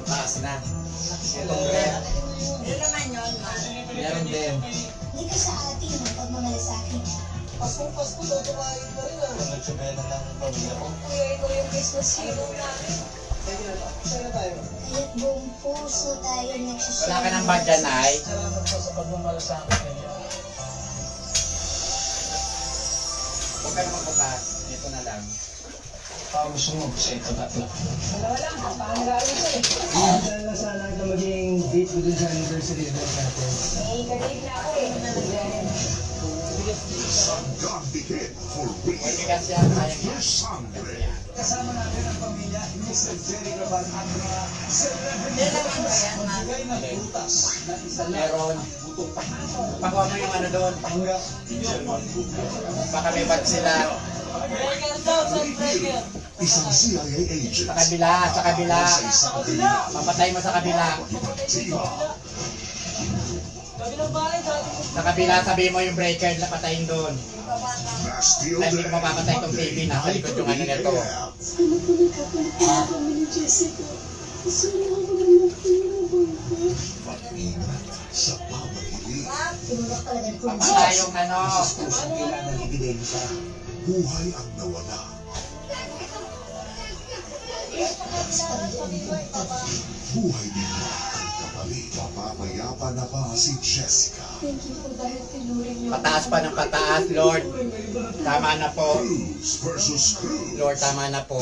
Taas na. Itong red. Yun naman yun, ma. Meron din. Hindi ka sa atin ang pagmamalasakit. Pasko, tutukain pa rin ah. Nagsumena lang ang pamilya ko. Kuya, ikaw yung Christmas hero namin. Saan na tayo? Kaya't buong puso tayo nagsusunod. Wala ka ng bad dyan, ay. Salamat po sa pagmamalasakit ninyo. Huwag ka naman bukas. Ito na lang. Gusto mo sa ito tatlo. Wala lang, pangarami siya eh. Saan na sana ito maging date ko dun sa anniversary event natin. Eh, galing na ako eh. Gambigit for Pwede real. kasi ang sayang yan. Sangre. Kasama natin ang pamilya, Mr. Jerry Gaban at mga celebrity Yan naman ba yan, ma? bigay ng butas na isa lang. Meron. Pakuha mo yung ano doon. Hanggang Baka may bad sila. Breaker daw, sa breaker. Isang CIA agent. Sa kabila, sa kabila. Sa isang kabila. Papatay mo sa kabila. Tila. Kabilang bahay, dati ko. Sa kabila, sabi mo yung breaker na patayin doon. Bastille Dahil hindi ko mapapatay itong TV. Nasa likod yung ano nito. Mag-ingat sa pamahilig. Tinulak talaga ng Papatay yung ano. Kusang kailangan ebidensya. Buhay ang nawala. Buhay din na ang kapalit. Mapapayapa na ba si Jessica? Thank you po dahil tinuring niyo. Pataas pa ng pataas, Lord. Tama na po. Cruz versus Cruz. Lord, tama na po.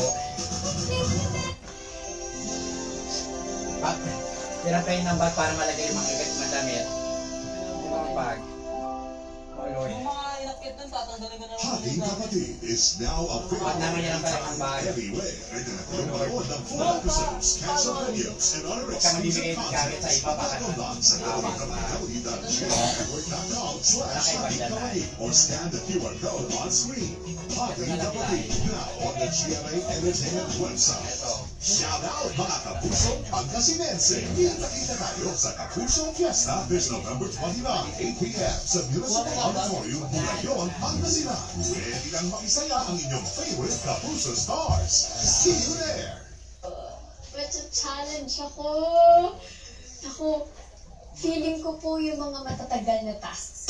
Hirap kayo ng bag para malagay yung mga gagat na damit. Yung mga bag. Oh, Lord. Yung mga inakit nun, tatanggalin ko na lang. Hating Kapatid is now Huwag naman yan ang available parang bag. everywhere. Ready na kayo manood ng full episodes, cancel videos, and other Huwag ka magbibigay exclusive ng gamit sa iba, baka content. Download sa www.gmnetwork.com/hatingkapatid or scan the QR code on screen. Hating Kapatid now on the GMA Entertainment website. Ito. Shout out mga Kapusong Pangasinense! Kita-kita tayo sa Kapusong Fiesta this November 29, 8 p.m. sa Municipal Auditorium, Bulayon, Pangasinan. Pwede kang makisaya ang inyong favorite Kapuso stars. See you there! Challenge ako. Feeling ko po yung mga matatagal na tasks.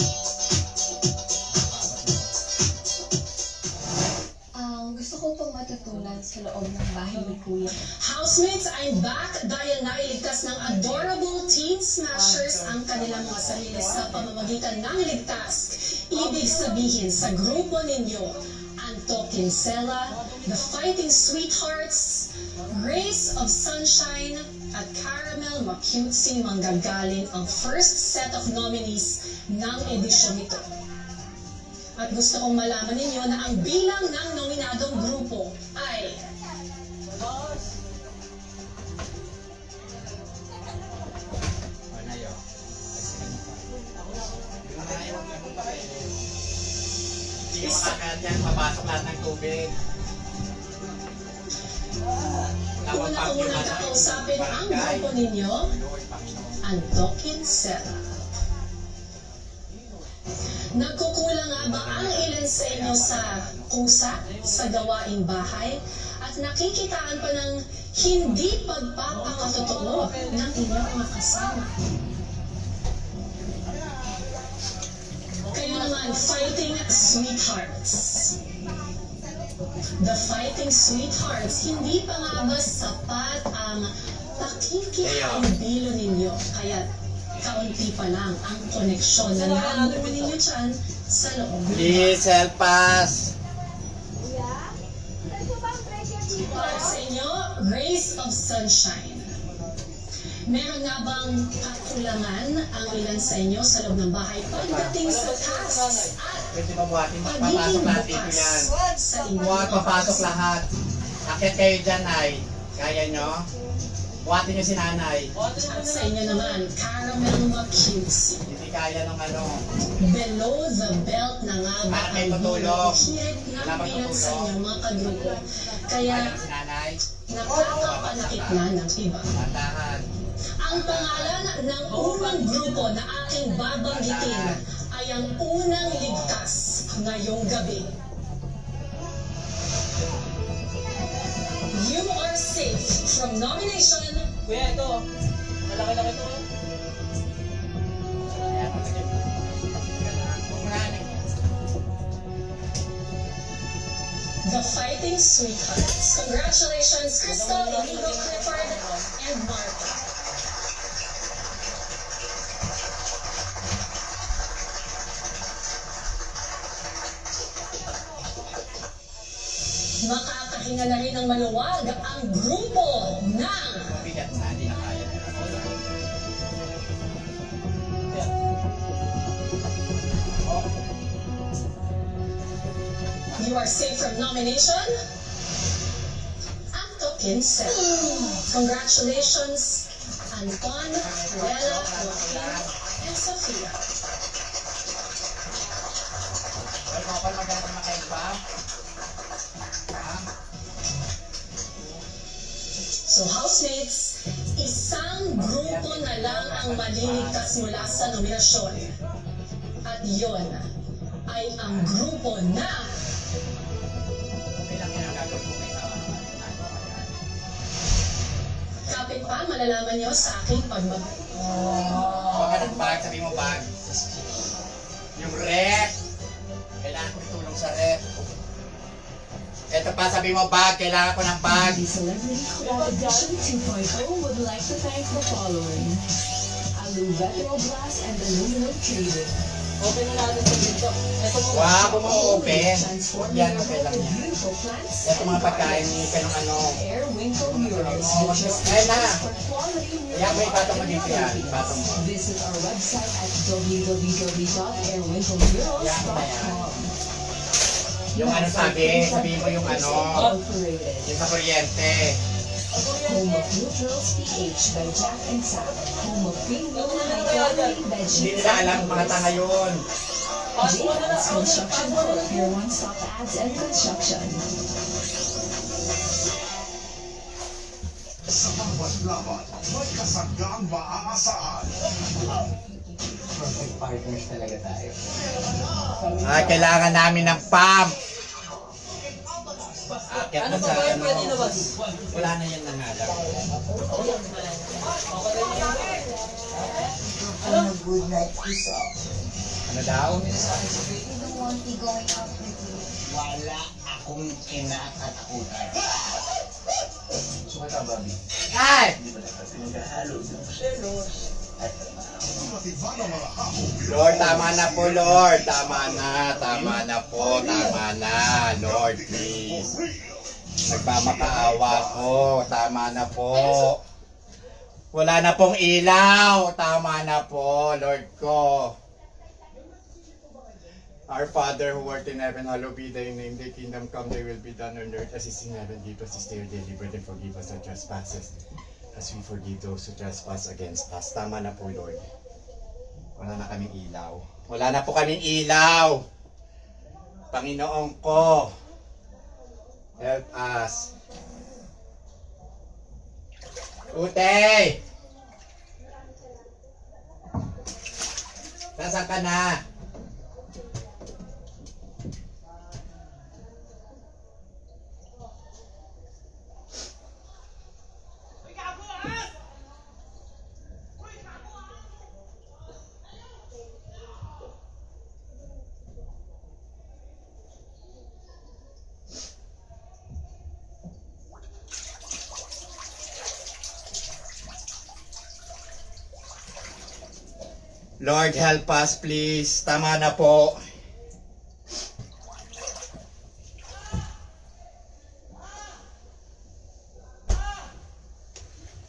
Gusto ko pong matutunan sa loob ng bahay ni Kuya. Housemates, I'm back dahil nailigtas ng adorable teen smashers ang kanilang mga sarili sa pamamagitan ng ligtas. Ibig sabihin sa grupo ninyo, Anto Kinsella, The Fighting Sweethearts, Rays of Sunshine, at Caramel Macutesing manggagaling ang first set of nominees ng edisyon nito. At gusto kong malaman ninyo na ang bilang ng nominadong grupo ay Hindi ka makakaat yan, papasok lahat ng tubig. una-unang kakausapin ang grupo ninyo, Anto Kinsella. Nagkukulang nga ba ang ilan sa inyo sa kusa, sa gawaing bahay, at nakikitaan pa ng hindi pagpapakatotoo ng inyong mga kasama? Kayo naman, Fighting Sweethearts. The Fighting Sweethearts, hindi pa nga ba sapat ang pakikihambilo ninyo? Kaya kaunti pa lang ang koneksyon na nabuo ninyo dyan sa loob ng Please help us. Para sa inyo, Rays of Sunshine. Meron nga bang kakulangan ang ilan sa inyo sa loob ng bahay pagdating sa tasks at Pwede ba buhatin? Papasok pagiging natin ito bukas yan. sa inyong Buhat, papasok lahat. Akit kayo dyan, ay. Kaya nyo? Buhatin nyo si nanay. At sa inyo naman, Caramel Macutesing. Hindi kaya nung ano. Below the belt na nga ba Bakit may ang tutulog? hirit Wala ng bang ilan sa tutulog? inyong mga kagrupo? Kaya Kaya si nanay. nakakapanakit na ng iba. Mandahan. Ang pangalan ng unang grupo na aking babanggitin ay ang unang ligtas ngayong gabi. nomination, Kuya, ito. Malaki-laki ito. Ayan, malagay mo. Unahan na. The Fighting Sweethearts. Congratulations, Crystal, Inigo, Clifford, and Mark. Makakahinga na rin ng maluwag ang grupo ng Mabigat na, hindi na kaya. You Are Safe from Nomination, Anto Pincel. Congratulations, Anton, Ruela, Joaquin, and Sofia. Ay, mga pala maganda makain pa. Ha? So housemates, isang grupo na lang ang maliligtas mula sa nominasyon. At yon ay ang grupo na Okay lang yan ang gagawin ko kayo sa kapit pa malalaman nyo sa aking pagbabalik. Baka ng bag, sabi mo bag. Yung rep. Kailangan ko itulong sa rep. Ito pa, sabi mo bag, kailangan ko ng bag. The Celebrity Club Edition 2.0 would like to thank the following: Alu Vetroblas and Aluminum Trading. Open na natin sa dito. Ito mo. Wow, kung mo-open. Transforming Yan, your okay home lang with yan. beautiful plants. Ito mga pagkain ni kanong ano. Air Winkle Murals. Oh, The trusted ayun na. source for quality mural Yan, may patong mo art and dito yan. holidays. Patong mo. Visit our website at www.airwinklemurals.com. Yung ano sabihin mo yung ano. Incorporated. Yung sa kuryente. Home of Neutrals PH by Jack and Sam. Home of premium high-quality Hindi veggies. nila alam mga tanga yun. JL's Construction Corp, your one-stop ads and construction. Sa bawat laban, may kasanggang maaasahan. Perfect partners talaga tayo. Kailangan namin ng pump. Akit Ano na pa sa ba yung ano. pwede ilabas? Wala na yan na nga lang. On a good night result. Ano daw? You don't want me going out with you. Wala akong kinakatakutan. Sumata, Bobby. Ay! Iba ng mga hamon. Lord, tama na po, Lord. Tama na, tama na po, tama na. Lord, please. Nagmamakaawa ko. Tama na po. Wala na pong ilaw. Tama na po, Lord ko. Our Father who art in heaven, hallowed be thy name. Thy kingdom come, thy will be done on earth as it is in heaven. Give us this day our daily bread and forgive us our trespasses as we forgive those who trespass against us. Tama na po, Lord. Wala na kaming ilaw. Wala na po kaming ilaw. Panginoon ko, help us. Ute! Nasaan ka na? Lord, help us please. Tama na po.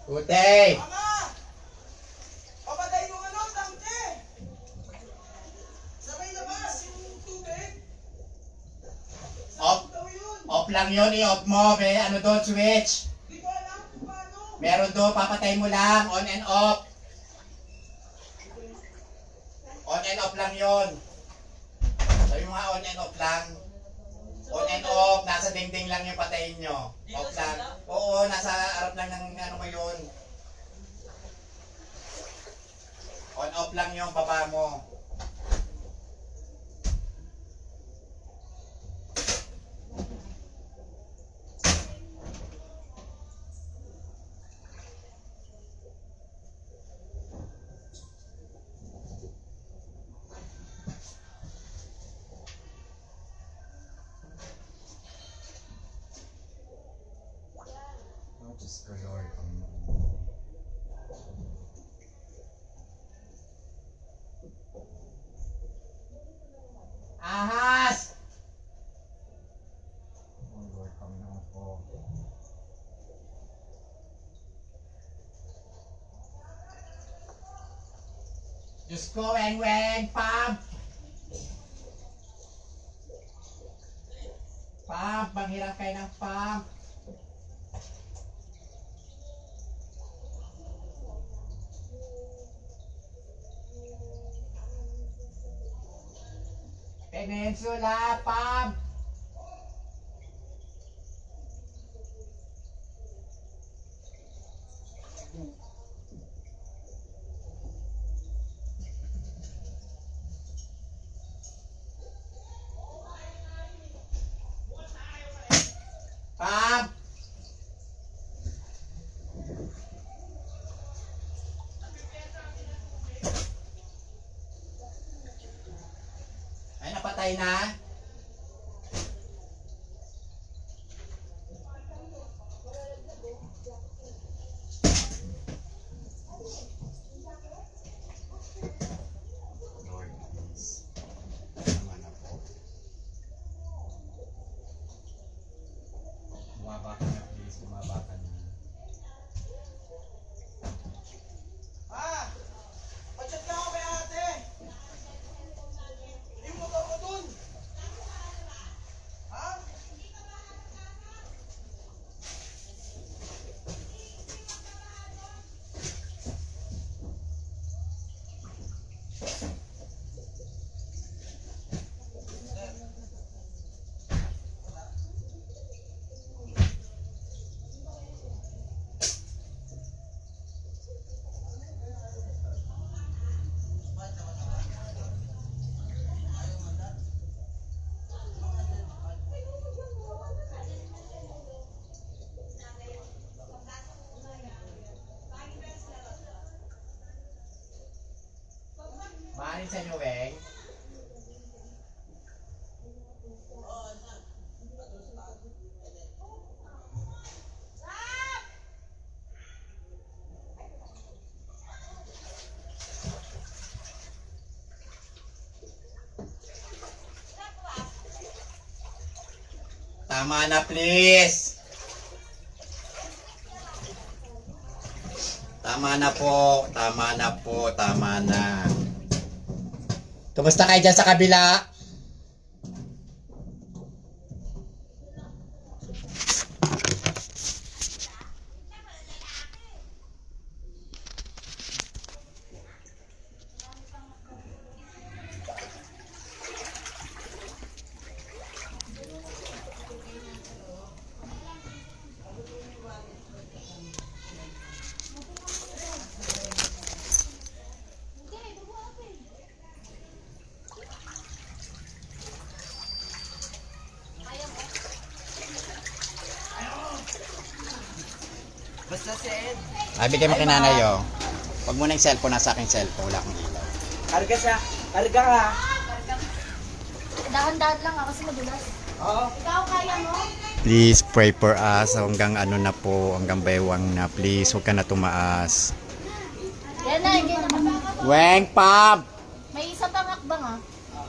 Ute! Papatay yung ano, tangke! Sabay labas yung tubig! Off, Daw yun! off lang yun. I-off mo. May ano doon, switch. Di ko alam kung paano! Meron doon, papatay mo lang. On and off. On and off lang yun. Sabi mo nga on and off lang. On and off. Nasa dingding lang yung patayin nyo. Off lang. Oo, nasa harap lang ng ano mo yun. On off lang yung baba mo. Diyos ko, weng, Pam! Pam, panghiram kayo ng Pam. Peninsula, Pam! Pam! Ay, napatay na? Lord, please. Tama na po. Bumaba ka na, please. Bumaba ka na. Pagchat na ako kay ate! Yung motor ko dun! Ha? Maanin sa inyo, Weng. Tama na, please. Tama na po. Tama na po. Tama na. Kumusta kayo dyan sa kabila? Basta si Ed. Ay, bigay mo kay nanay, oh. Huwag mo na yung cellphone, nasa aking cellphone. Wala akong ilaw. Karga siya. Karga ka. Dahan-dahan lang kasi madulas. Oo. Ikaw kaya mo? Please pray for us hanggang ano na po, hanggang baywang na. Please, huwag ka na tumaas. Yan na, yan na. Weng, Pam! May isa pang hakbang ah.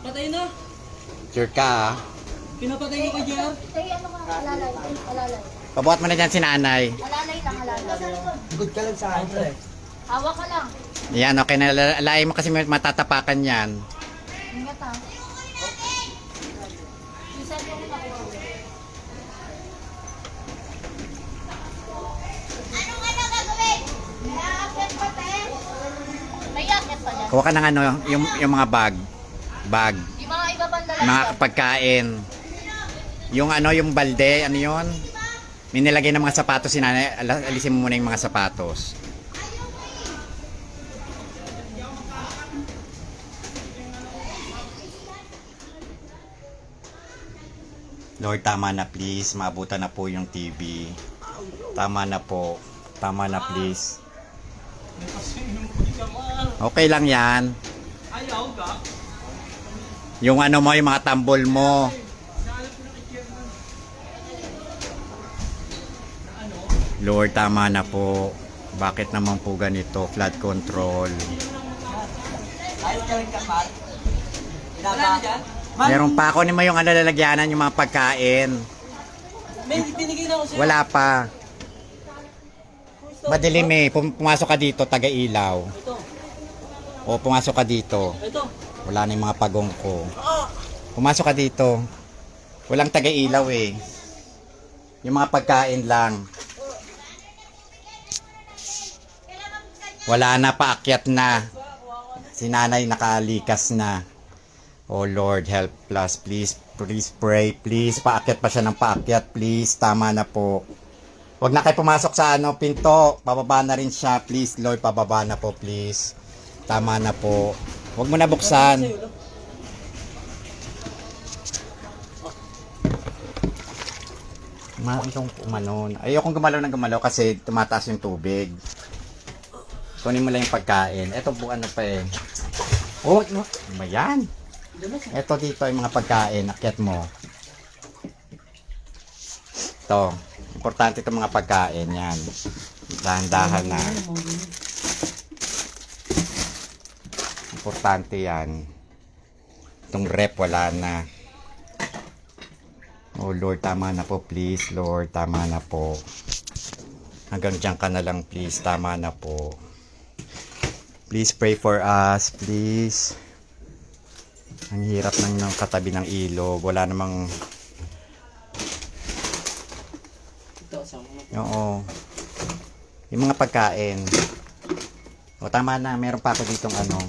Patay na. Sure ka, ah. Pinapatay mo kay JR. Tay, ano ka? Alalay. Alalay. Pabuhat mo na dyan si nanay. Alalay lang, alalay. Good ka lang sa akin, pre. Hawak ka lang. Yan, okay na. Lain mo kasi may matatapakan yan. Ingat ah. Isa ko na ako. Anong gagawin? May aakyat pa, te? May aakyat pa dyan? Kuha ka ng ano, yung mga bag. Bag. Yung mga iba bang dala Mga pagkain. Yung ano, yung balde, ano yun? May nilagay ng mga sapatos si nanay. Alisin mo muna yung mga sapatos. Lord, tama na please. Maabutan na po yung TV. Tama na po. Tama na please. Okay lang yan. Ayaw ka. Yung ano mo, yung mga tambol mo. Lord, tama na po. Bakit naman po ganito? Flood control. Ayaw ka rin kapal. Wala na dyan? Meron pa ako naman yung ano lalagyanan, yung mga pagkain. May binigay na ako sa'yo. Wala pa. Madilim eh. Pumasok ka dito, taga-ilaw. Ito. O, pumasok ka dito. Ito. Wala na yung mga pagong ko. Pumasok ka dito. Walang taga-ilaw eh. Yung mga pagkain lang. Wala na, paakyat na. Si nanay nakalikas na. Oh Lord, help us. Please, please pray. Please, paakyat pa siya ng paakyat. Please, tama na po. Huwag na kayo pumasok sa pinto. Pababa na rin siya. Please, Lord, pababa na po, please. Tama na po. Huwag mo na buksan. Ayokong gumalaw ng gumalaw kasi tumataas yung tubig. Kunin mo lang yung pagkain. Ito po ano pa eh. Oh, ano ba yan? Ito dito yung mga pagkain. Akyat mo. Ito. Importante itong mga pagkain. Yan. Dahan-dahan na. Importante yan. Itong rep wala na. Oh Lord, tama na po please. Lord, tama na po. Hanggang dyan ka na lang please. Tama na po. Please pray for us, please. Ang hirap ng katabi ng ilog. Wala namang... Oo. Yung mga pagkain. O tama na, meron pa ako ditong ano.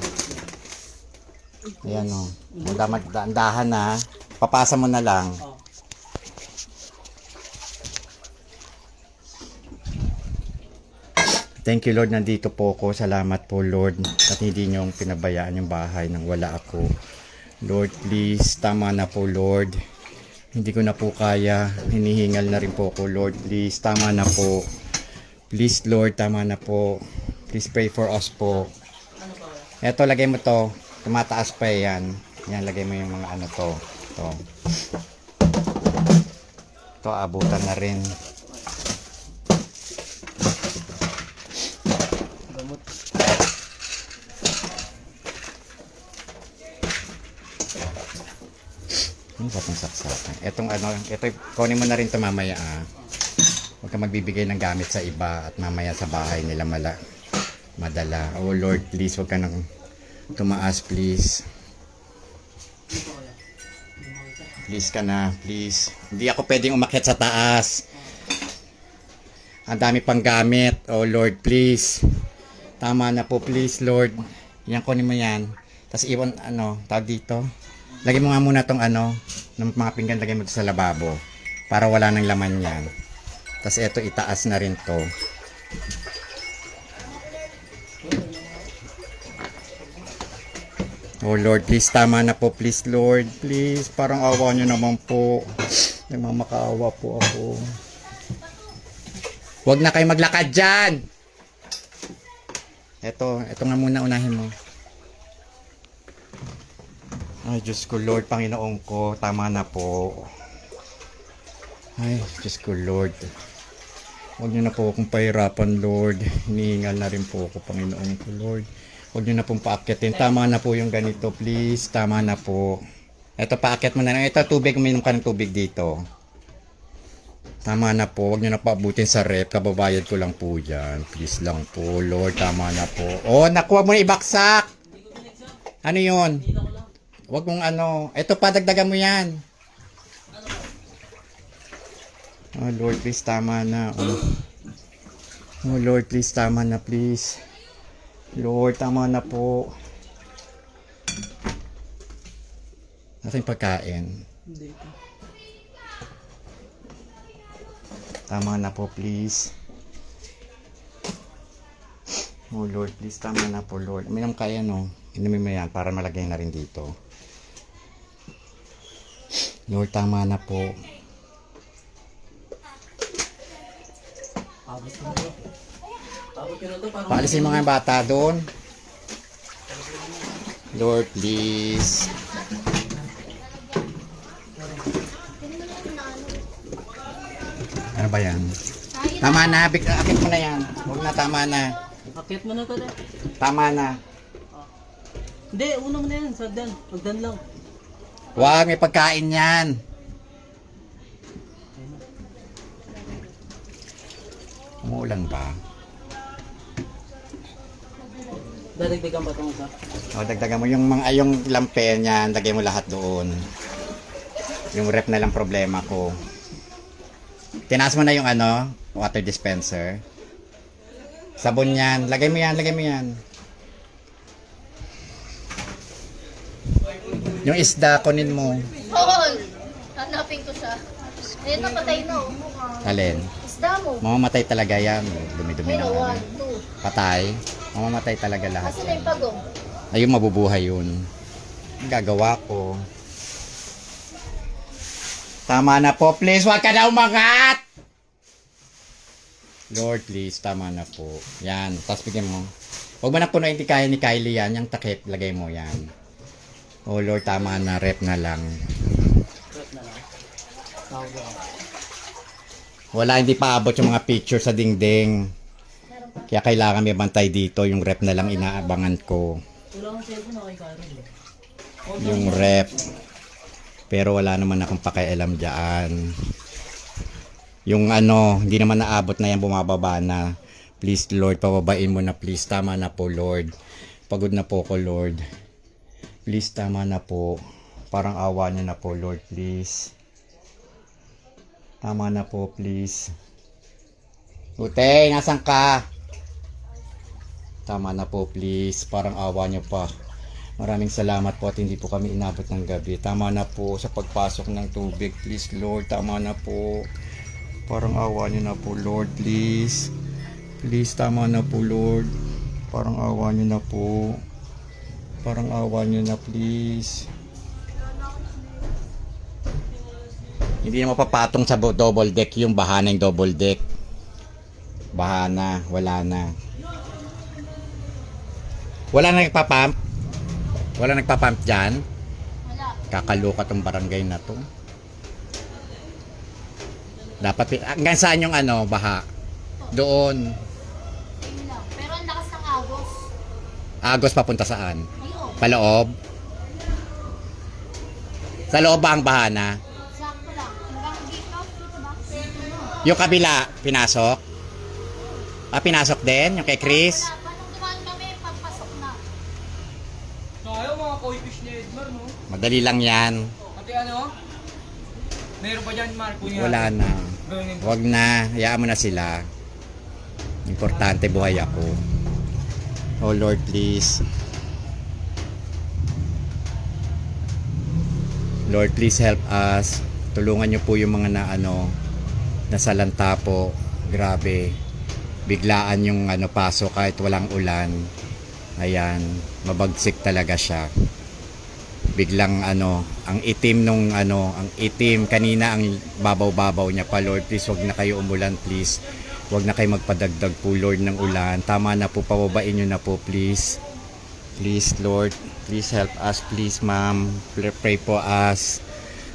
Ayan o. Dahan na. Papasa mo na lang. Thank you Lord, nandito po ako. Salamat po Lord at hindi niyo pinabayaan yung bahay nang wala ako. Lord, please, tama na po Lord. Hindi ko na po kaya. Hinihingal na rin po ako Lord. Please, tama na po. Please Lord, tama na po. Please pray for us po. Eto, lagay mo to. Tumataas pa yan. Yan, lagay mo yung mga ano to. To. To, abutan na rin. Ano ba itong saksakan? Etong ano, ito, kunin mo na rin ito mamaya ah. Huwag ka magbibigay ng gamit sa iba at mamaya sa bahay nila madala. Oh Lord, please, huwag ka nang tumaas, please. Please ka na, please. Hindi ako pwedeng umakyat sa taas. Ang dami pang gamit. Oh Lord, please. Tama na po, please, Lord. Yan, kunin mo yan. Tapos iwan, tawag dito. Lagay mo nga muna tong ng mga pinggan, lagay mo sa lababo. Para wala nang laman yan. Tapos eto, itaas na rin to. Oh Lord, please, tama na po, please Lord. Please, parang awa nyo naman po. Nagmamakaawa po ako. Huwag na kayo maglakad dyan! Eto nga muna, unahin mo. Ay, Diyos ko, Lord, Panginoon ko, tama na po. Ay, Diyos ko, Lord. Huwag niyo na po akong pahirapan, Lord. Hinihingal na rin po ako, Panginoon ko, Lord. Huwag niyo na pong paakyatin. Tama na po yung ganito, please. Tama na po. Ito, paakyat mo na lang. Ito, tubig. Uminom ka ng tubig dito. Tama na po. Huwag niyo na paabutin sa rep. Kababayad ko lang po yan. Please lang po, Lord. Tama na po. Oh, nakuha mo na ibaksak. Ano yun? Huwag mong ito pa, dagdagan mo yan. Oh Lord, please, tama na. Oh Lord, please, tama na, please. Lord, tama na po. Nasaan yung pagkain? Tama na po, please. Oh Lord, please, tama na po, Lord. Uminom kaya, inumin mo yan para malagay na rin dito. Lord, tama na po. Paalisin mo nga yung bata doon. Lord, please. Ano ba yan? Tama na, akit mo na yan. Huwag na, tama na. Akit mo na to deh. Tama na. Hindi, una mo na yan. Sagdan. Magdan lang. Huwag, may pagkain yan. Umuulan ba? Dadagdagan ba itong isa? O, dagdagan mo yung mga yung lampen niyan, lagay mo lahat doon. Yung rep na lang problema ko. Tinaas mo na yung ano, water dispenser. Sabon yan, lagay mo yan, lagay mo yan. Yung isda, kunin mo. Paul! Hanapin ko siya. Ayun, napatay na oh. Alin? Isda mo. Mamamatay talaga yan. Dumi-dumi na. Ayun, ano. 1, 2. Patay. Mamamatay talaga lahat Kasi na yan. yung pagong. Ayun, mabubuhay yun. Ang gagawa ko. Tama na po, please. Huwag ka na umangat! Lord, please. Tama na po. Yan. Tapos bigyan mo. Huwag mo na punuin ni Kylie yan. Yung takip, lagay mo yan. Oh Lord, tama na. Rep na lang. Rep na lang. Tawag lang. Wala, hindi pa abot yung mga picture sa dingding. Kaya kailangan may bantay dito. Yung rep na lang inaabangan ko. Wala akong cellphone na kay Karen. Yung rep. Pero wala naman akong pakialam dyan. Yung ano, hindi naman naabot na yan, bumababa na. Please Lord, pababain mo na please. Tama na po Lord. Pagod na po ko Lord. Please, tama na po. Parang awa niyo na po Lord, please. Tama na po, please. Utay, nasan ka? Tama na po, please. Parang awa niyo pa. Maraming salamat po at hindi po kami inabot ng gabi. Tama na po sa pagpasok ng tubig. Please, Lord. Tama na po. Parang awa niyo na po, Lord. Please. Please, tama na po, Lord. Parang awa niyo na po. Parang awa niyo na, please. Hindi na mapapatong sa double deck yung bahana yung double deck. Bahana, wala na. Wala na nagpapump? Wala nagpapump dyan? Wala. Kakaloka tong barangay na to. Dapat, hanggang saan yung ano, baha? Doon. Ayun lang. Pero ang lakas ng agos. Agos papunta saan? Ayun. Paloob? Sa loob ba ang bahana? Sakto lang. Hanggang dito. Yung kabila, pinasok? Pinasok din? Yung kay Chris? Wala. Nung dumaan kami, pagpasok na. Ayaw mga koi fish ni Edmar, no? Madali lang yan. Pati ano? Meron pa dyan, Marco yan. Wala na. Huwag na. Hayaan mo na sila. Importante buhay ako. Oh Lord, please. Lord, please help us. Tulungan niyo po yung mga nasalanta po. Grabe. Biglaan yung pasok kahit walang ulan. Ayan, mabagsik talaga siya. Biglang ang itim ang itim kanina, ang babaw-babaw niya pa. Lord, please wag na kayo umulan, please. Wag na kayo magpadagdag po, Lord, ng ulan. Tama na po, pababain niyo na po, please. Please, Lord. Please help us, please, ma'am. Pray for us.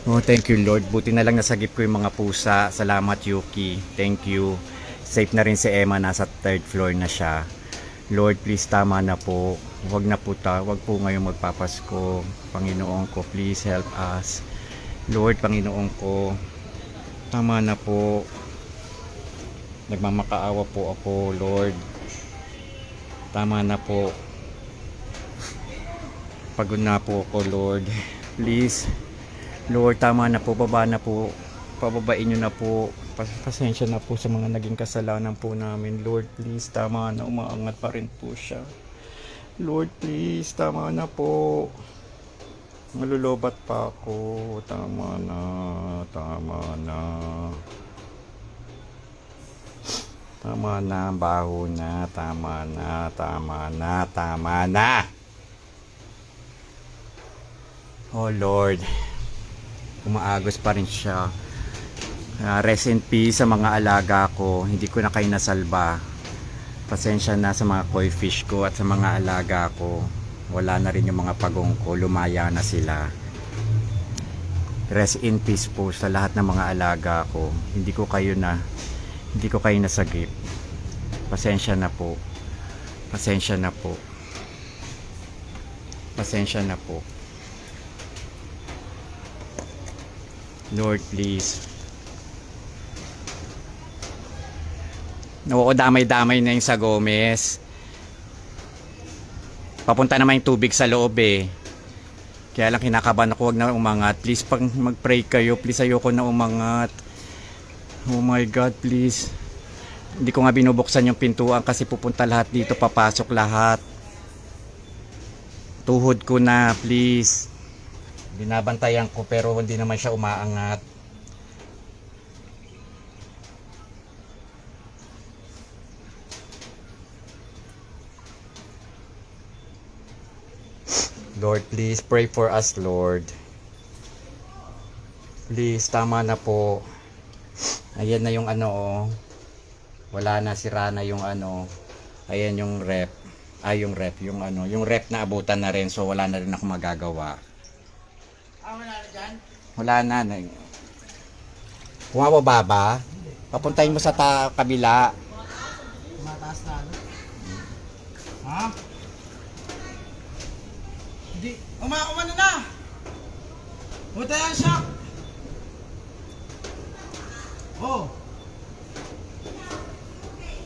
Oh, thank you, Lord. Buti na lang nasagip ko yung mga pusa. Salamat, Yuki. Thank you. Safe na rin si Emma. Nasa 3rd floor na siya. Lord, please, tama na po. Wag na po wag po ngayong magpapasko. Panginoon ko, please help us. Lord, Panginoon ko, tama na po. Nagmamakaawa po ako, Lord. Tama na po. Pagod na po ako, Lord. Please. Lord, tama na po. Baba na po. Pababain nyo na po. Pasensya na po sa mga naging kasalanan po namin. Lord, please. Tama na. Umaangat pa rin po siya. Lord, please. Tama na po. Malulobat pa ako. Tama na. Tama na. Tama na. Baho na. Tama na. Tama na. Tama na. Oh Lord, umaagos pa rin siya. Rest in peace sa mga alaga ko. Hindi ko na kayo nasalba. Pasensya na sa mga koi fish ko at sa mga alaga ko. Wala na rin yung mga pagong ko. Lumaya na sila. Rest in peace po sa lahat ng mga alaga ko. Hindi ko kayo nasagip. Pasensya na po. Pasensya na po. Pasensya na po. Lord, please. Oo, damay-damay na yung sa Gomez. Papunta naman yung tubig sa loob eh. Kaya lang kinakabahan ako, wag na umangat. Please, pag mag-pray kayo, please ayoko na umangat. Oh my God, please. Hindi ko nga binubuksan yung pintuan kasi pupunta lahat dito, papasok lahat. Tuhod ko na, please. Binabantayan ko pero hindi naman siya umaangat. Lord, please pray for us, Lord. Please, tama na po. Ayan na yung ano, oh. Wala na, sira na yung ano. Ayan yung rep. Yung rep, yung ano. Yung rep na abutan na rin, so wala na rin ako magagawa. Wala na dyan? Wala na. Kung mababa, papuntahin mo sa kabila. Mataas na ano? Ha? Hindi. Umano na! Buta yan, shock! Oh!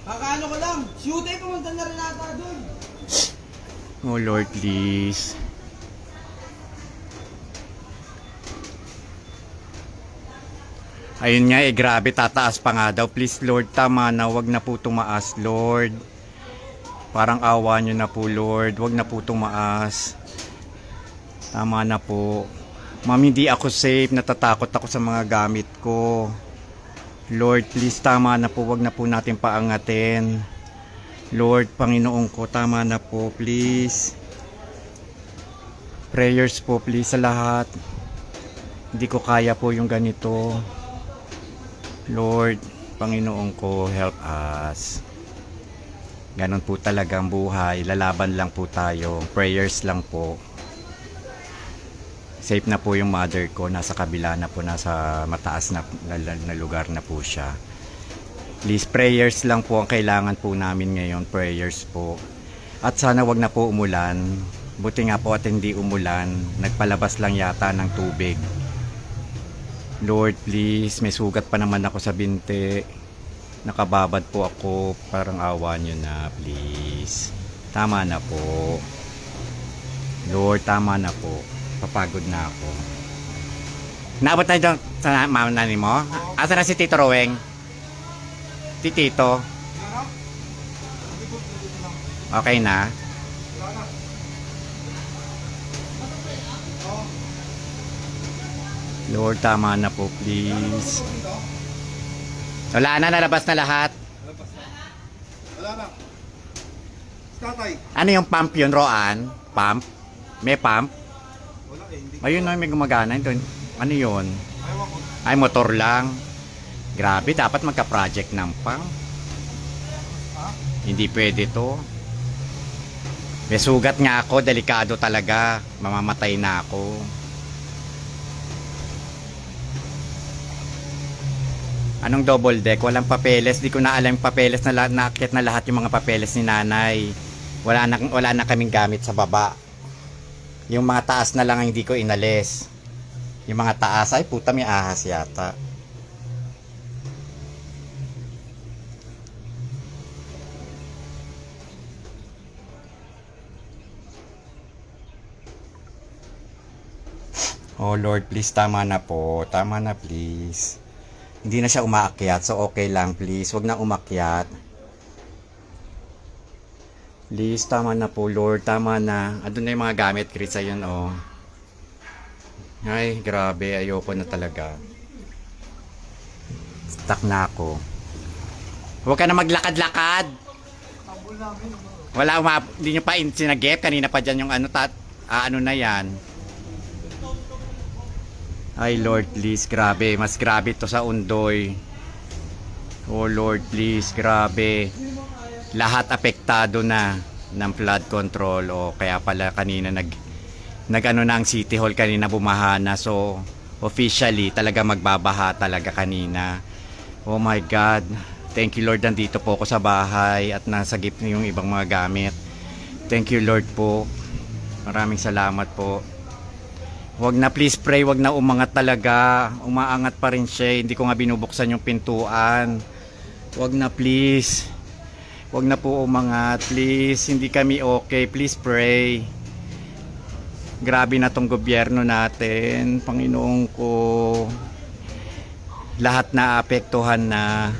Kakaano ko lang, shootay pumunta na rin ata doon. Oh Lord, please. Ayun nga grabe, tataas pa nga daw. Please Lord, tama na, wag na po tumaas Lord. Parang awa nyo na po Lord, wag na po tumaas. Tama na po. Ma'am, hindi ako safe, natatakot ako sa mga gamit ko. Lord, please, tama na po, wag na po natin paangatin. Lord, Panginoon ko, tama na po, please. Prayers po, please, sa lahat. Hindi ko kaya po yung ganito. Lord, Panginoon ko, help us. Ganon po talaga ang buhay. Lalaban lang po tayo. Prayers lang po. Safe na po yung mother ko. Nasa kabila na po. Nasa mataas na lugar na po siya. Please, prayers lang po ang kailangan po namin ngayon. Prayers po. At sana wag na po umulan. Buti nga po at hindi umulan. Nagpalabas lang yata ng tubig. Lord, please, may sugat pa naman ako sa binti. Nakababad po ako. Parang awa nyo na, please. Tama na po. Lord, tama na po. Papagod na ako. Naabot na dyan sa mama nani mo? Asa na si Tito Roweng? Si Tito? Okay na? Lord, tama na po, please. Wala na, nalabas na lahat. Wala na. Tatay. Ano yung pump yun, Roan? Pump? May pump? Wala eh, hindi. Ayun na, may gumagana. Ito, ano yun? Ayaw ko. Ay, motor lang. Grabe, dapat magka-project ng pump. Hindi pwede to. May sugat nga ako, delikado talaga. Mamamatay na ako. Anong double deck? Walang papeles. Di ko na alam yung papeles na nakakit na lahat yung mga papeles ni nanay. Wala na kaming gamit sa baba. Yung mga taas na lang ang hindi ko inalis. Yung mga taas, ay puta, may ahas yata. Oh Lord, please, tama na po. Tama na, please. Hindi na siya umaakyat, so okay lang, please. Huwag na umakyat. Please, tama na po, Lord. Tama na. Andun na yung mga gamit, Chris. Ayun, oh. Ay, grabe. Ayoko na talaga. Stuck na ako. Huwag ka na maglakad-lakad. Wala, hindi nyo pa sinagip. Kanina pa dyan yung ano, ano na yan. Ay Lord, please, grabe. Mas grabe to sa Undoy. Oh Lord, please, grabe. Lahat apektado na ng flood control. O kaya pala kanina nag-ano na ang City Hall kanina, bumaha na. So officially talaga magbabaha talaga kanina. Oh my God. Thank you Lord, nandito po ako sa bahay at nasagip na yung ibang mga gamit. Thank you Lord po. Maraming salamat po. Wag na, please pray, wag na umangat talaga. Umaangat pa rin siya. Hindi ko nga binubuksan yung pintuan. Wag na, please. Huwag na po umangat. Please, hindi kami okay. Please pray. Grabe na tong gobyerno natin. Panginoon ko. Lahat na apektuhan na.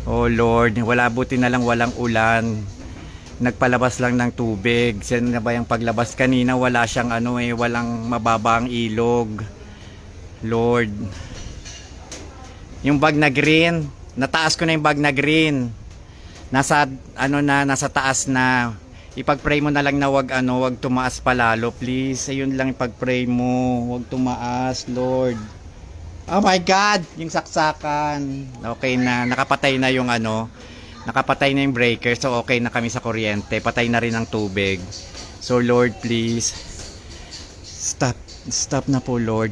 Oh Lord, wala, buti na lang walang ulan. Nagpalabas lang ng tubig. Saan na ba yung paglabas kanina? Wala siyang walang mababang ilog. Lord. Yung bag na green, nataas ko na yung bag na green. Nasa nasa taas na. Ipag-pray mo na lang na wag tumaas palalo, please. Ayun lang ipag-pray mo, wag tumaas, Lord. Oh my God, yung saksakan. Okay na, nakapatay na yung nakapatay na yung breaker, so okay na kami sa kuryente. Patay na rin ang tubig. So Lord, please stop na po, Lord.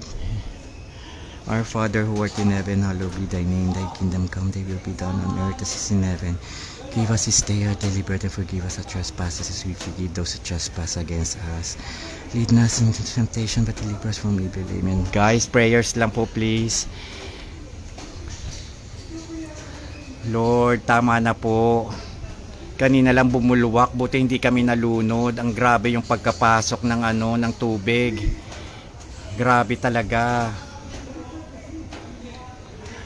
Our Father who art in heaven, hallowed be thy name. Thy kingdom come, thy will be done on earth as it is in heaven. Give us this day our daily bread, and forgive us our trespasses as we forgive those who trespass against us. Lead us into temptation, but deliver us from evil. Amen. Guys, prayers lang po, please. Lord, tama na po. Kanina lang bumulwak, buti hindi kami nalunod. Ang grabe yung pagkapasok ng ng tubig. Grabe talaga.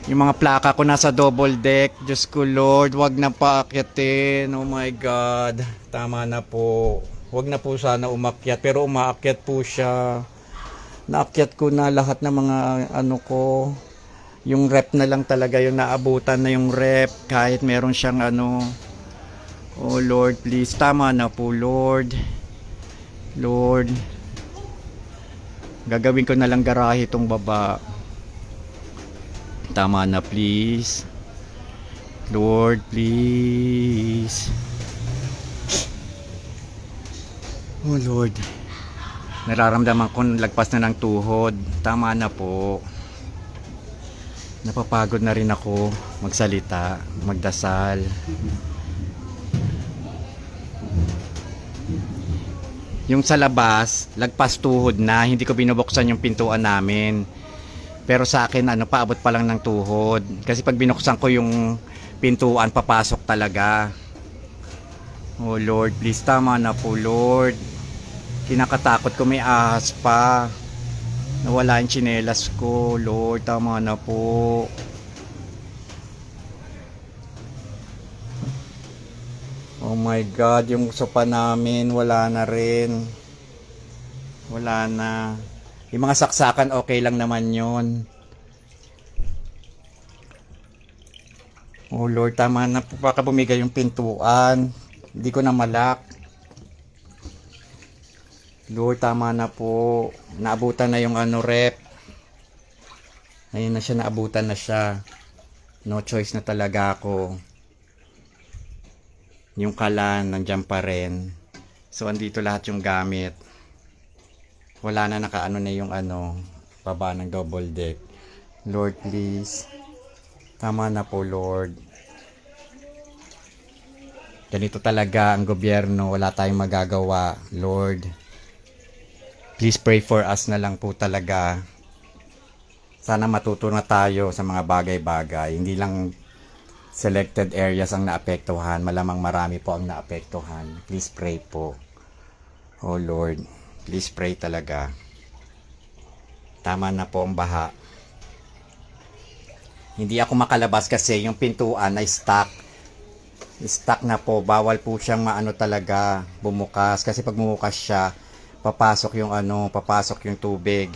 Yung mga plaka ko nasa double deck. Diyos ko Lord, wag na paakyatin. Oh my God. Tama na po. Wag na po sana umakyat. Pero umaakyat po siya. Naakyat ko na lahat ng mga ko. Yung rep na lang talaga yung naabutan na yung rep. Kahit meron siyang Oh Lord, please. Tama na po, Lord. Lord. Gagawin ko na lang garahe itong baba. Tama na, please. Lord, please. Oh Lord. Nararamdaman ko lagpas na ng tuhod. Tama na po. Napapagod na rin ako magsalita, magdasal. Yung sa labas, lagpas tuhod na, hindi ko binubuksan yung pintuan namin. Pero sa akin, paabot pa lang ng tuhod. Kasi pag binuksan ko yung pintuan, papasok talaga. Oh Lord, please, tama na po, Lord. Kinakatakot ko, may ahas pa. Nawala yung tsinelas ko, Lord, tama na po. Oh my God, yung sopa namin, wala na rin. Wala na. Yung mga saksakan, okay lang naman yon. Oh Lord, tama na po. Baka bumigay yung pintuan. Hindi ko na malak. Lord, tama na po. Naabutan na yung rep. Ayun na siya, naabutan na siya. No choice na talaga ako. Yung kalan, nandiyan pa rin. So, andito lahat yung gamit. Wala na nakaano na yung baba ng double deck. Lord, please. Tama na po, Lord. Ganito talaga ang gobyerno. Wala tayong magagawa, Lord. Please pray for us na lang po talaga. Sana matuto na tayo sa mga bagay-bagay. Hindi lang selected areas ang naapektuhan. Malamang marami po ang naapektuhan. Please pray po. Oh Lord. Please pray talaga. Tama na po ang baha. Hindi ako makalabas kasi yung pintuan ay stuck. Stuck na po. Bawal po siyang talaga bumukas. Kasi pag bumukas siya, papasok yung tubig.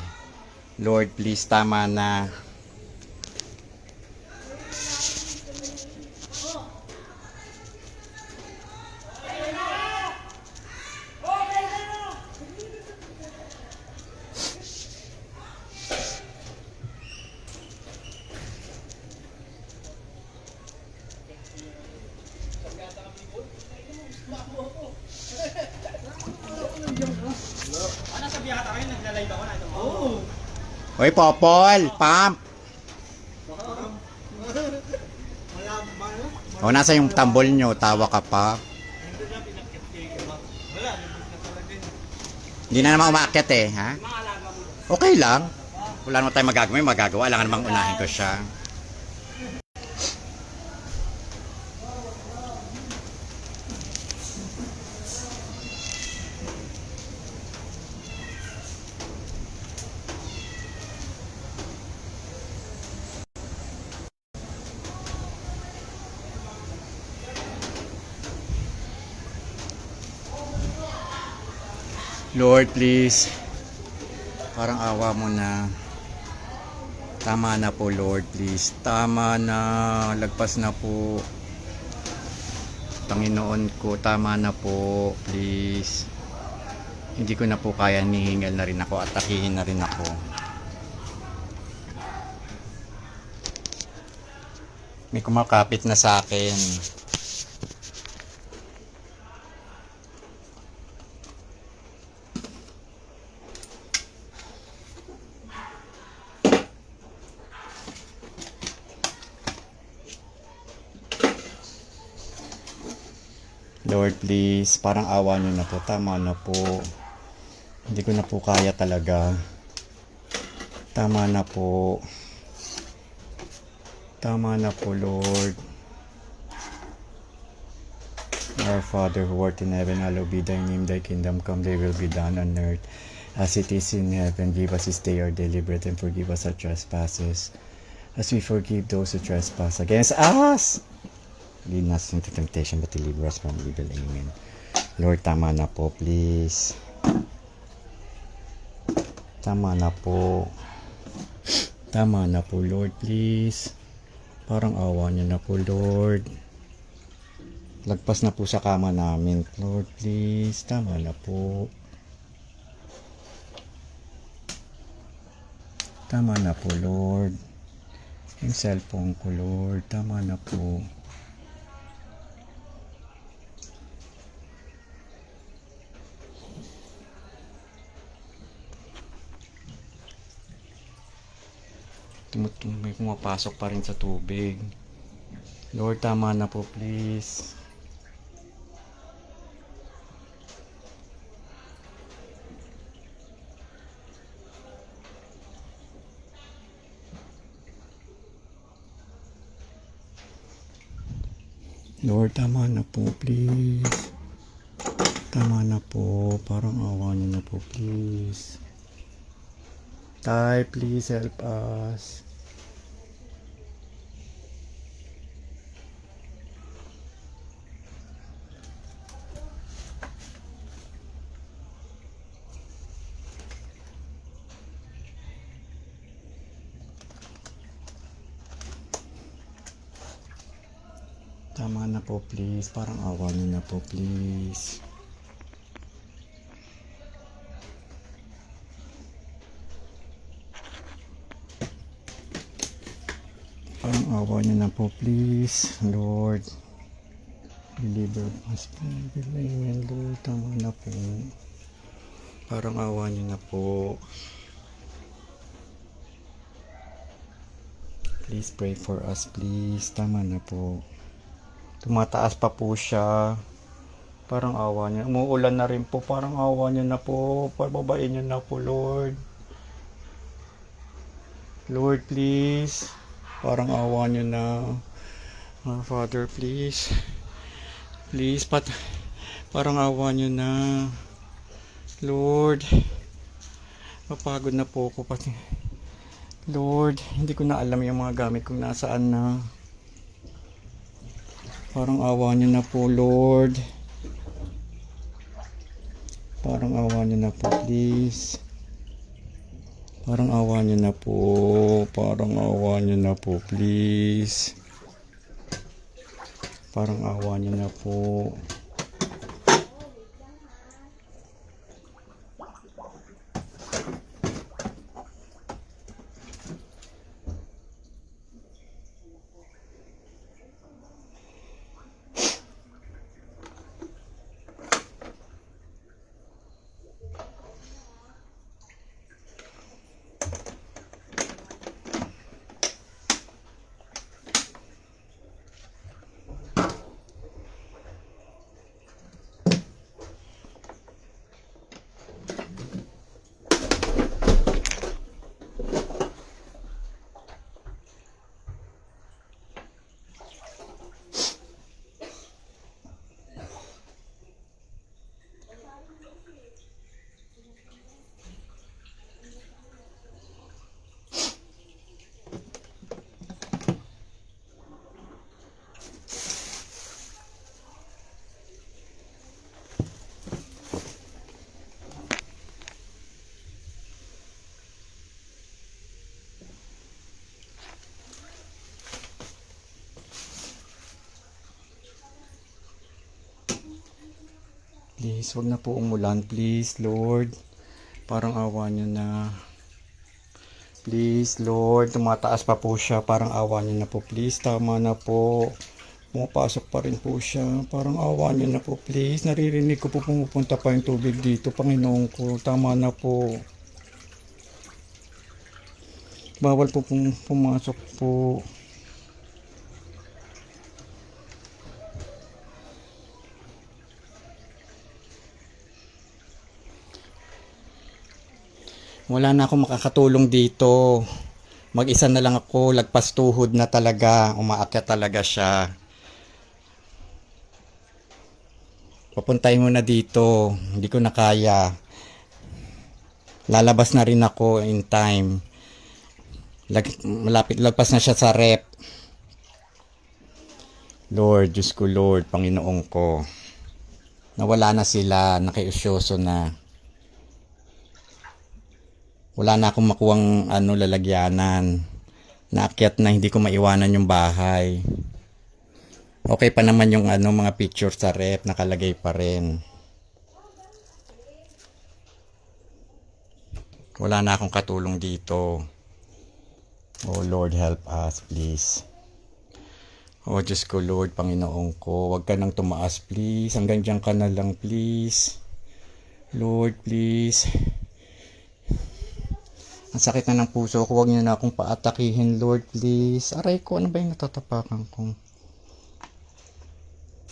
Lord, please, tama na. Hoy, Popol, pump. O, nasa yung tambol nyo, tawa ka pa. Hindi na naman umakyat ha? Okay lang. Wala naman tayong magagawa, lang namang unahin ko siya. Lord, please. Parang awa mo na. Tama na po, Lord, please. Tama na. Lagpas na po. Panginoon ko, tama na po. Please. Hindi ko na po kaya, nihingal na rin ako. Atakihin na rin ako. May kumakapit na sa akin. Lord, please, parang awa nyo na po. Tama na po. Hindi ko na po kaya talaga. Tama na po. Tama na po, Lord. Our Father who art in heaven, hallowed be thy name, thy kingdom come, thy will be done on earth as it is in heaven. Give us this day our daily bread, and forgive us our trespasses, as we forgive those who trespass against us. Lead us into temptation, but deliver us from evil. Amen. Lord, tama na po, please. Tama na po. Tama na po, Lord, please. Parang awa niyo na po, Lord. Lagpas na po sa kama namin, Lord, please. Tama na po. Tama na po, Lord. Yung cellphone ko, Lord. Tama na po. May pumapasok pa rin sa tubig. Lord, tama na po, please. Lord, tama na po, please. Tama na po. Parang awa niyo na po, please. Tay, please help us. Tama na po, please. Parang awa niyo na po, please. Parang awa niyo na po, please. Lord, deliver us. Amen, Lord. Tama na po. Parang awa niyo na po. Please pray for us, please. Tama na po. Tumataas pa po siya. Parang awa niyo. Umuulan na rin po. Parang awa niyo na po. Pababain niyo na po, Lord. Lord, please. Parang awa niyo na. Our Father, please. Please, parang awa niyo na. Lord. Mapagod na po ako pati. Lord, hindi ko na alam yung mga gamit kung nasaan na. Parang awa niyo na po, Lord. Parang awa niyo na po, please. Parang awa niyo na po. Parang awa niyo na po, please. Parang awa niyo na po. Please, wag na po umulan. Please, Lord. Parang awa niyo na. Please, Lord. Tumataas pa po siya. Parang awa niyo na po. Please, tama na po. Pumapasok pa rin po siya. Parang awa niyo na po. Please, naririnig ko po pumupunta pa yung tubig dito. Panginoon ko, tama na po. Bawal po pumasok po. Wala na akong makakatulong dito. Mag-isa na lang ako, lagpas tuhod na talaga. Umaakyat talaga siya. Papuntay mo na dito. Hindi ko na kaya. Lalabas na rin ako in time. Malapit lagpas na siya sa rep. Lord, Diyos ko Lord, Panginoon ko. Nawala na sila, nakiusyoso na. Wala na akong makuwang lalagyanan. Naakyat na, hindi ko maiwanan yung bahay. Okay pa naman yung mga picture sa rep, nakalagay pa rin. Wala na akong katulong dito. Oh Lord, help us, please. Oh Diyos ko, Lord, Panginoon ko, huwag ka nang tumaas, please. Hanggang dyan ka na lang, please. Lord, please. Ang sakit na ng puso ko, huwag niyo na akong paatakihin, Lord, please. Aray ko, ano ba yung natatapakan ko?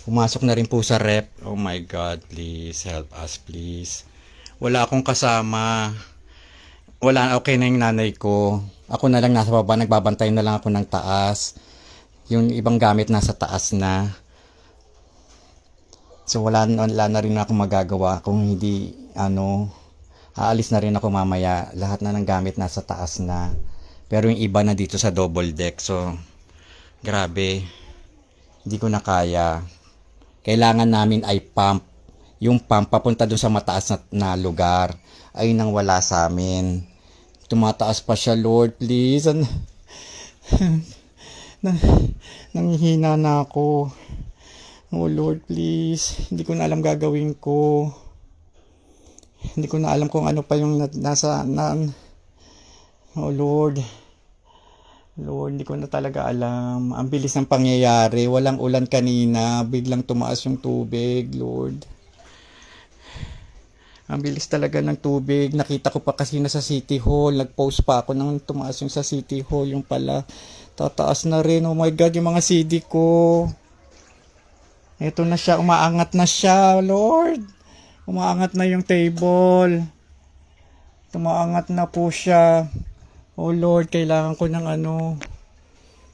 Pumasok na rin po sa rep. Oh my God, please, help us, please. Wala akong kasama. Okay na yung nanay ko. Ako na lang nasa baba, nagbabantay na lang ako ng taas. Yung ibang gamit nasa taas na. So wala na rin ako magagawa kung hindi aalis na rin ako mamaya. Lahat na ng gamit nasa taas na. Pero yung iba na dito sa double deck. So grabe. Hindi ko na kaya. Kailangan namin ay pump. Yung pump papunta doon sa mataas na lugar ay nang wala sa amin. Tumataas pa siya, Lord, please. Nanghihina na ako. Oh, Lord, please. Hindi ko na alam gagawin ko. Hindi ko na alam kung ano pa yung Oh, Lord. Lord, hindi ko na talaga alam. Ang bilis ng pangyayari. Walang ulan kanina. Biglang tumaas yung tubig, Lord. Ang bilis talaga ng tubig. Nakita ko pa kasi na sa City Hall. Nag-post pa ako nang tumaas yung sa City Hall. Yung pala, tataas na rin. Oh my God, yung mga CD ko. Ito na siya. Umaangat na siya, Lord. Umaangat na yung table. Tumaangat na po siya. Oh Lord, kailangan ko ng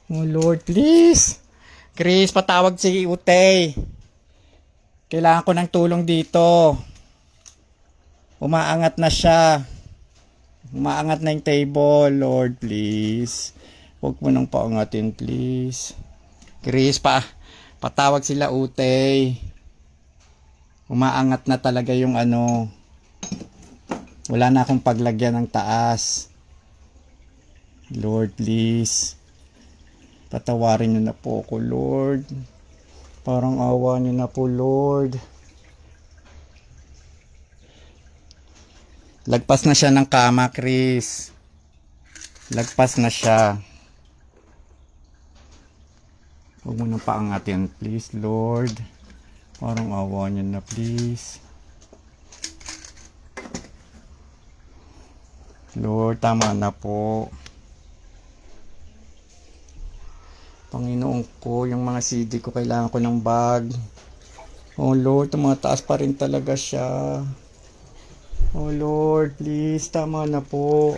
Oh Lord, please. Chris, patawag si Utay. Kailangan ko ng tulong dito. Umaangat na siya. Umaangat na yung table. Lord, please. Huwag mo nang paangatin, please. Chris, patawag sila Utay. Umaangat na talaga yung Wala na akong paglagyan ng taas. Lord, please. Patawarin niyo na po ako, Lord. Parang awa niyo na po, Lord. Lagpas na siya ng kama, Chris. Lagpas na siya. Huwag mo nang paangatin, please, Lord. Parang awa niyo na, please. Lord, tama na po. Panginoon ko, yung mga CD ko, kailangan ko ng bag. Oh Lord, tumataas pa rin talaga siya. Oh Lord, please, tama na po.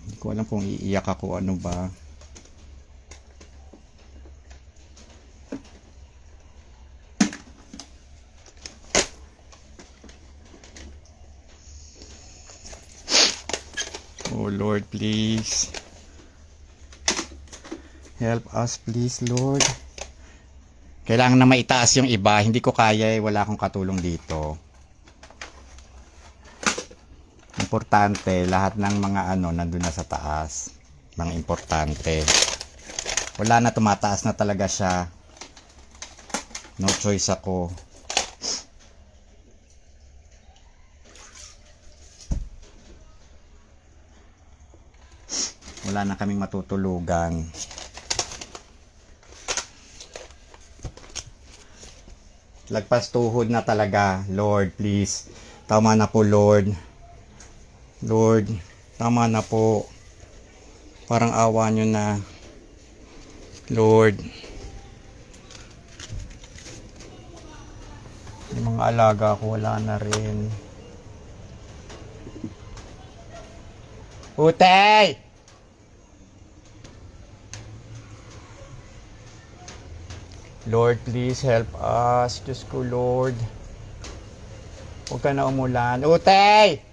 Hindi ko alam kung iiyak ako, ano ba. Oh Lord, please. Help us, please, Lord. Kailangan na maitaas yung iba. Hindi ko kaya, wala akong katulong dito. Importante, lahat ng mga ano nandun na sa taas. Mga importante. Wala na, tumataas na talaga siya. No choice ako. Wala na kaming matutulugan. Lagpas tuhod na talaga. Lord, please. Tama na po, Lord. Lord, tama na po. Parang awa nyo na. Lord. Yung mga alaga ko, wala na rin. Utay! Lord, please help us. Diyos ko, Lord. Huwag ka na umulan. Utay!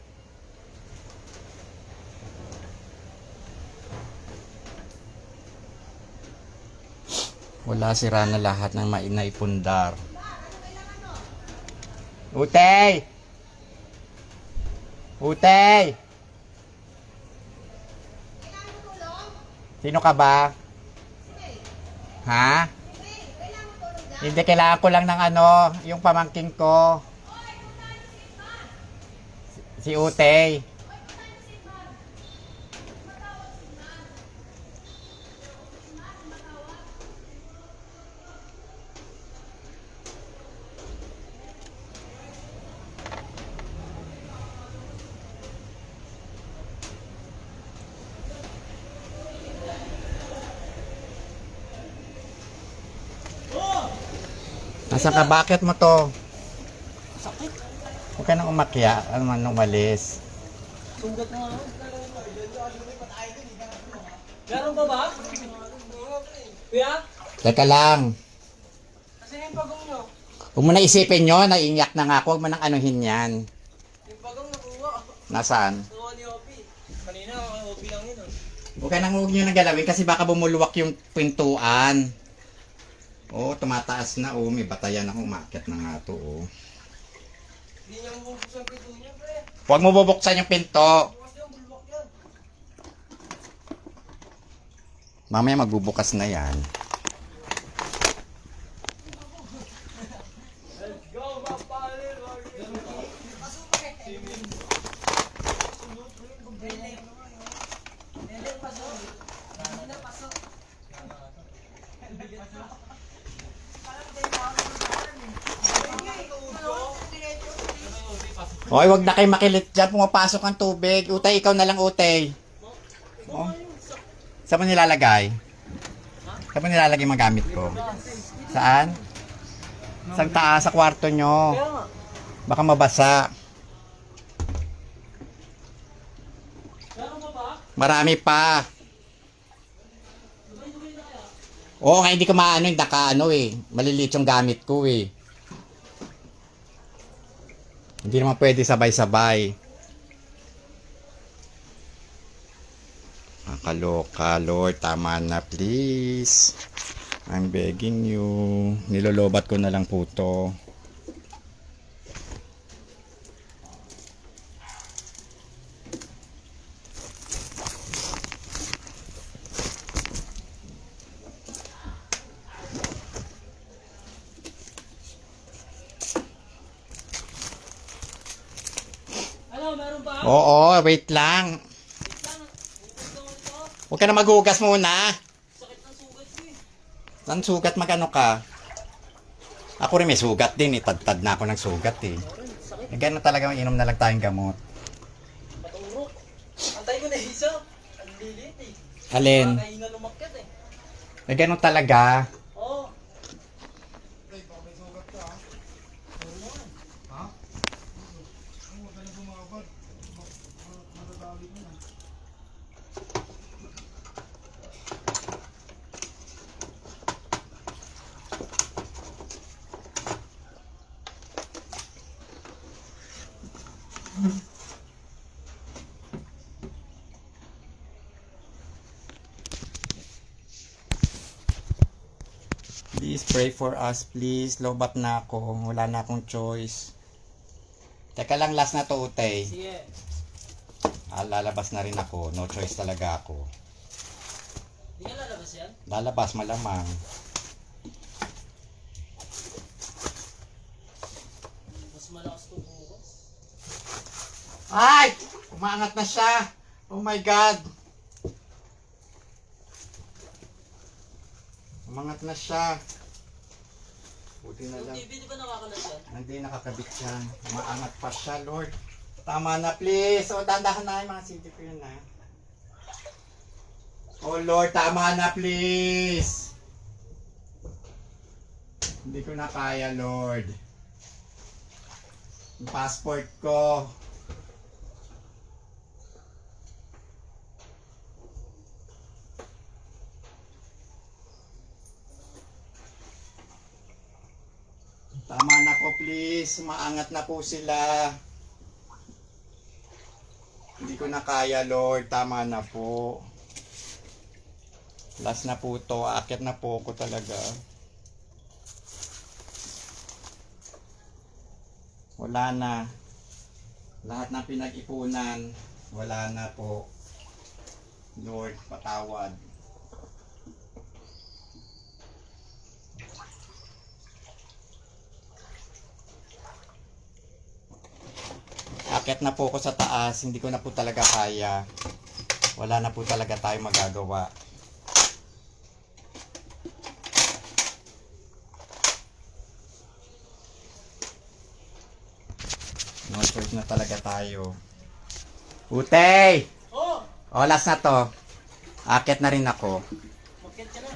Wala, sira na lahat ng naipundar. Utay! Utay! Sino ka ba? Ha? Hindi, kailangan ko lang ng ano, yung pamangking ko. Si Utay. Nasaan ka? Bakit mo to? Sakit. Huwag ka nang umakya. Ano man umalis. Sugat na ako. Meron ba ba? Kuya? Teka lang. Kasi yung pagong nyo. Huwag mo na isipin nyo. Naiiyak na nga ako. Huwag mo nang anuhin yan. Yung pagong nakuha. Nasaan? Nakuha ni Opi. Kanina, Opi lang yun. Huwag ka nang huwag nyo nang galawin kasi baka bumuluwak yung pintuan. Oh, tumataas na. Oh, may batayan ako. Umakyat na nga to. Oh. Hindi niya mabubuksan ang pinto niya, pre. Huwag mo bubuksan yung pinto. Bukas yan, bulwak yan. Mamaya magbubukas na yan. Let's go, mapali. Hoy, wag na kayo makilit dyan. Pumapasok ang tubig. Utay, ikaw na lang, Utay. Oh. Saan mo nilalagay? Saan mo nilalagay mga gamit ko? Saan? Sa taas, sa kwarto nyo. Baka mabasa. Marami pa. Oo, kaya hindi ko maano, hindi ka ano eh. Maliliit yung gamit ko eh. Hindi naman pwede sabay-sabay. Nakaloka, Lord. Tama na, please. I'm begging you. Nilolobat ko na lang po to. Ano, meron ba? Oo, wait lang. Huwag ka na maghugas muna. Sakit ng sugat ko eh. Ang sugat, magano ka? Ako rin may sugat din eh. Tad-tad na ako ng sugat eh. Ganun talaga, inom na lang tayong gamot. Paturok. Antay ko na isa. Ang lilit eh. Alin? Nakahinga lumakyat eh. Ganun talaga. Oo. Please pray for us, please. Lobat na ako. Wala na akong choice. Teka lang, last na to, Utay. Sige. lalabas na rin ako. No choice talaga ako. Hindi ka lalabas yan? Lalabas, malamang. Mas malakas to bukas. Ay! Umaangat na siya! Oh my God! Umangat na siya. Buti na Yung lang. TV, di ba nakakalas yan? Hindi nakakabit yan. Umaangat pa siya, Lord. Tama na, please. O, dandahan na yung mga CD ko yun, ha. Oh, Lord, tama na, please. Hindi ko na kaya, Lord. Yung passport ko. Tama na po, please. Maangat na po sila. Hindi ko na kaya, Lord. Tama na po. Last na po to. Aakyat na po ako talaga. Wala na. Lahat ng pinag-ipunan, wala na po. Lord, patawad. Aakyat na po ako sa taas. Hindi ko na po talaga kaya. Wala na po talaga tayo magagawa. No choice na talaga tayo. Utay! Oh! O, last na to. Aakyat na rin ako. Bakit ka na?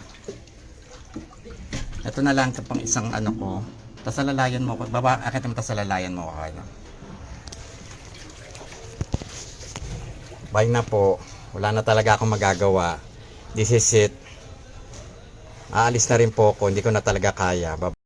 Ito na lang ito pang isang ano ko. Tapos alalayan mo ko. Baba, aakyat mo tapos alalayan mo ko. Kaya. Bye na po. Wala na talaga akong magagawa. This is it. Aalis na rin po ako. Hindi ko na talaga kaya. Bye.